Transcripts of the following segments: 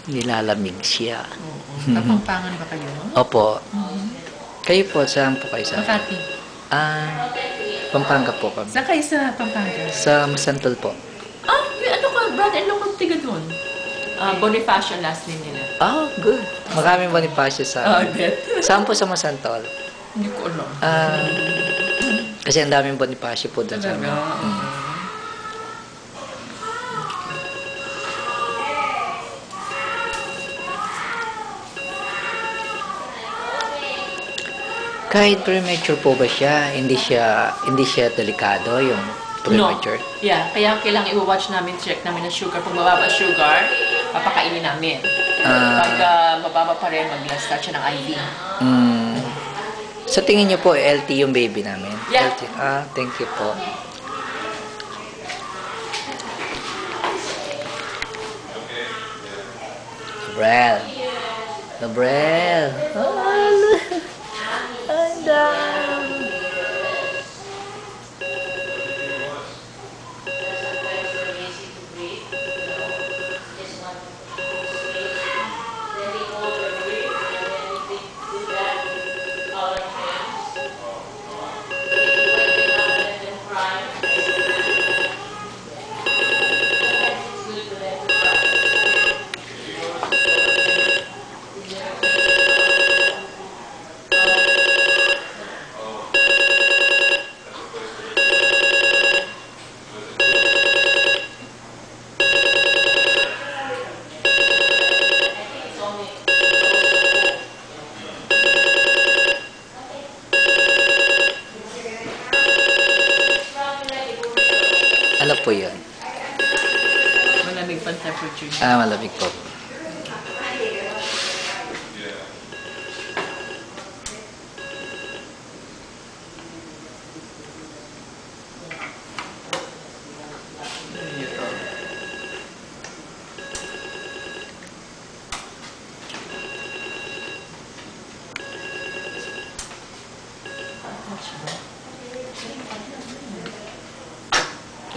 Nilalamig siya. Oo. Kapampangan ba kayo? Opo. Kayo po, saan po kayo sa? Makati. Pampanga po kami. Saan kayo sa Pampanga? Sa Masantol po. Ano ka? Brother-in-law ko tiga doon. Bonifacio last name nila. Good. Maraming Bonifacio sa bet. Saan po sa Masantol? Hindi ko alam. Kasi ang daming Bonifacio po doon sa amin. Talaga? Kahit premature po ba siya, hindi siya delikado yung premature? No. Yeah, kaya kailangan i-watch namin, check namin ang sugar. Pag mababa sugar, papakainin namin. Pag mababa pa rin, mag-start siya ng IV. Sa tingin niyo po, LT yung baby namin? Yeah. LT. Thank you po. Gabriel. Gabriel. Ano po yun? Malamig pang temperature. Malamig po.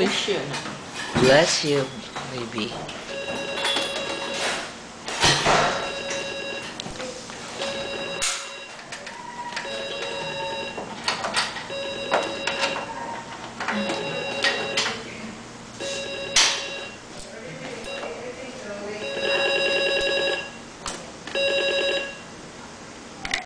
Bless you. Bless you, baby.